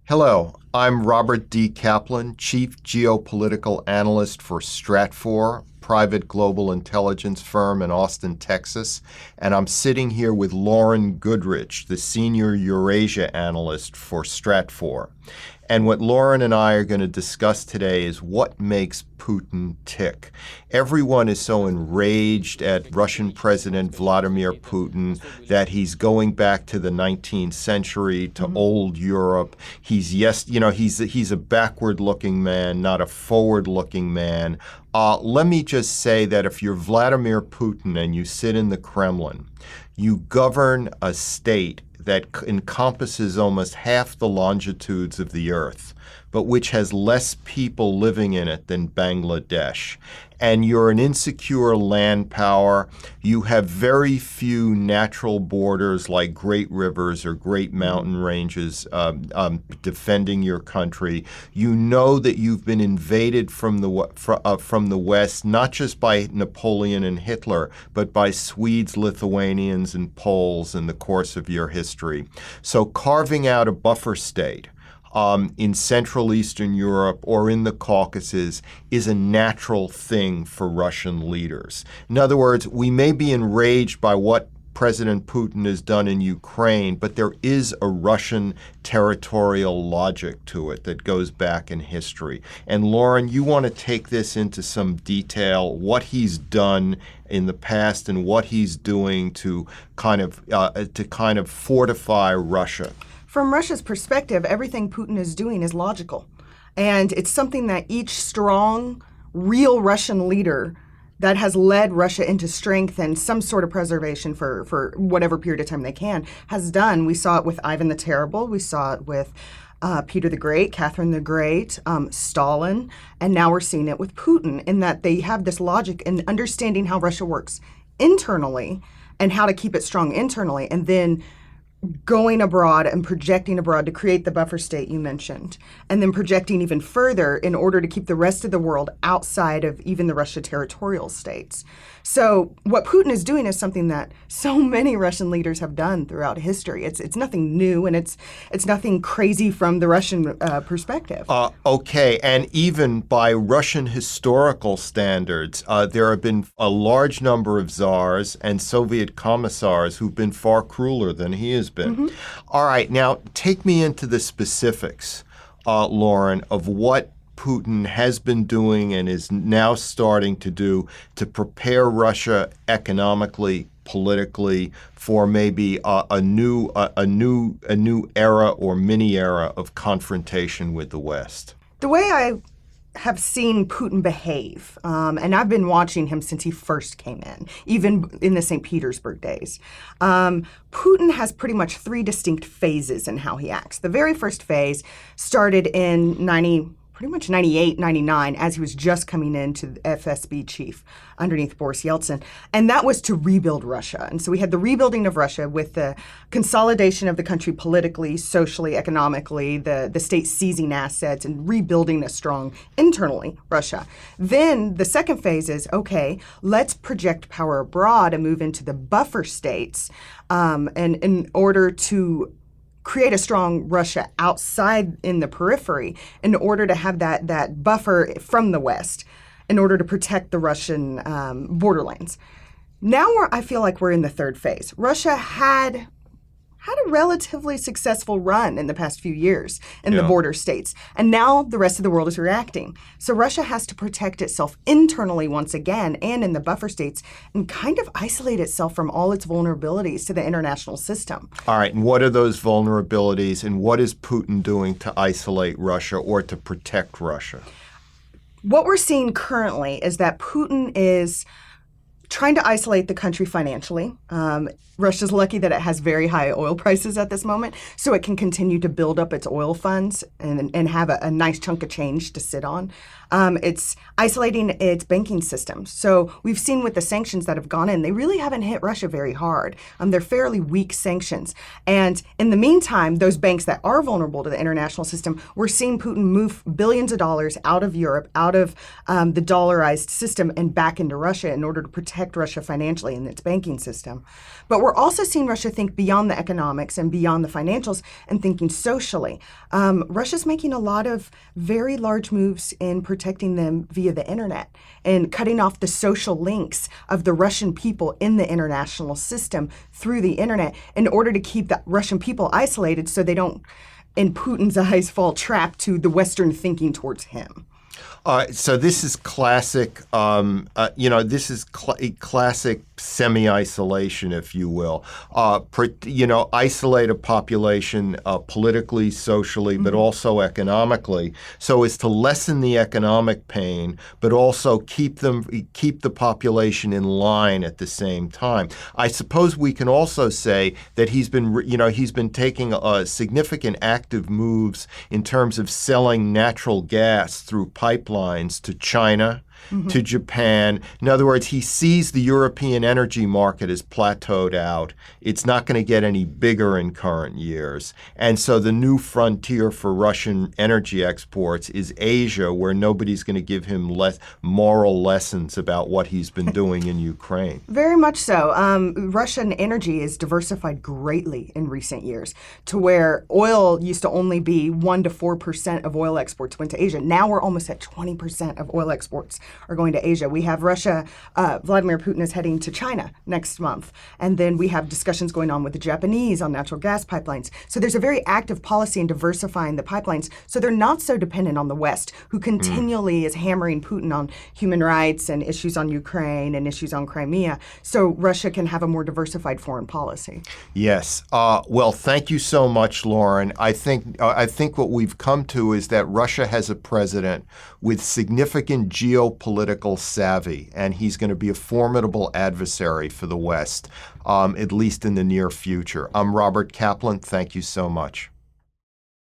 Hello, I'm Robert D. Kaplan, Chief Geopolitical Analyst for Stratfor, private global intelligence firm in Austin, Texas, and I'm sitting here with Lauren Goodrich, the Senior Eurasia Analyst for Stratfor. And what Lauren and I are going to discuss today is what makes Putin tick. Everyone is so enraged at Russian President Vladimir Putin that he's going back to the 19th century, to old Europe. He's a backward-looking man, not a forward-looking man. Let me just say that if you're Vladimir Putin and you sit in the Kremlin, you govern a state that encompasses almost half the longitudes of the earth, but which has less people living in it than Bangladesh. And you're an insecure land power. You have very few natural borders like great rivers or great mountain ranges defending your country. You know that you've been invaded from the West, not just by Napoleon and Hitler, but by Swedes, Lithuanians, and Poles in the course of your history. So carving out a buffer state in Central Eastern Europe or in the Caucasus is a natural thing for Russian leaders. In other words, we may be enraged by what President Putin has done in Ukraine, but there is a Russian territorial logic to it that goes back in history. And Lauren, you want to take this into some detail, what he's done in the past and what he's doing to kind of fortify Russia. From Russia's perspective, everything Putin is doing is logical. And it's something that each strong, real Russian leader that has led Russia into strength and some sort of preservation for whatever period of time they can has done. We saw it with Ivan the Terrible. We saw it with Peter the Great, Catherine the Great, Stalin. And now we're seeing it with Putin in that they have this logic in understanding how Russia works internally and how to keep it strong internally. And then going abroad and projecting abroad to create the buffer state you mentioned, and then projecting even further in order to keep the rest of the world outside of even the Russia territorial states. So what Putin is doing is something that so many Russian leaders have done throughout history. It's nothing new, and it's nothing crazy from the Russian perspective. Okay, and even by Russian historical standards, there have been a large number of czars and Soviet commissars who've been far crueler than he has been. Mm-hmm. All right, now take me into the specifics, Lauren, of what Putin has been doing and is now starting to do to prepare Russia economically, politically, for maybe a new era or mini era of confrontation with the West. The way I have seen Putin behave, and I've been watching him since he first came in, even in the St. Petersburg days. Putin has pretty much three distinct phases in how he acts. The very first phase started in 98, 99, as he was just coming into the FSB chief underneath Boris Yeltsin. And that was to rebuild Russia. And so we had the rebuilding of Russia with the consolidation of the country politically, socially, economically, the state seizing assets and rebuilding a strong internally Russia. Then the second phase is, okay, let's project power abroad and move into the buffer states and in order to create a strong Russia outside in the periphery in order to have that buffer from the West in order to protect the Russian borderlands. Now I feel like we're in the third phase. Russia had a relatively successful run in the past few years in the border states. And now the rest of the world is reacting. So Russia has to protect itself internally once again and in the buffer states and kind of isolate itself from all its vulnerabilities to the international system. All right. And what are those vulnerabilities and what is Putin doing to isolate Russia or to protect Russia? What we're seeing currently is that Putin is trying to isolate the country financially. Russia's lucky that it has very high oil prices at this moment, so it can continue to build up its oil funds and have a nice chunk of change to sit on. It's isolating its banking system. So we've seen with the sanctions that have gone in, they really haven't hit Russia very hard. They're fairly weak sanctions. And in the meantime, those banks that are vulnerable to the international system, we're seeing Putin move billions of dollars out of Europe, out of the dollarized system and back into Russia in order to protect Russia financially in its banking system. But we're also seeing Russia think beyond the economics and beyond the financials and thinking socially. Russia's making a lot of very large moves in protecting them via the internet and cutting off the social links of the Russian people in the international system through the internet in order to keep the Russian people isolated so they don't, in Putin's eyes, fall trapped to the Western thinking towards him. So this is classic, classic semi-isolation, if you will. Isolate a population politically, socially, but also economically, so as to lessen the economic pain, but also keep the population in line at the same time. I suppose we can also say that he's been taking significant active moves in terms of selling natural gas through pipelines to China, to Japan. In other words, he sees the European energy market as plateaued out. It's not going to get any bigger in current years. And so the new frontier for Russian energy exports is Asia, where nobody's going to give him moral lessons about what he's been doing in Ukraine. Very much so. Russian energy is diversified greatly in recent years to where oil used to only be 1% to 4% of oil exports went to Asia. Now we're almost at 20% of oil exports are going to Asia. We have Russia, Vladimir Putin is heading to China next month. And then we have discussions going on with the Japanese on natural gas pipelines. So there's a very active policy in diversifying the pipelines so they're not so dependent on the West, who continually is hammering Putin on human rights and issues on Ukraine and issues on Crimea. So Russia can have a more diversified foreign policy. Yes. Well, thank you so much, Lauren. I think what we've come to is that Russia has a president with significant geopolitical savvy, and he's going to be a formidable adversary for the West, at least in the near future. I'm Robert Kaplan. Thank you so much.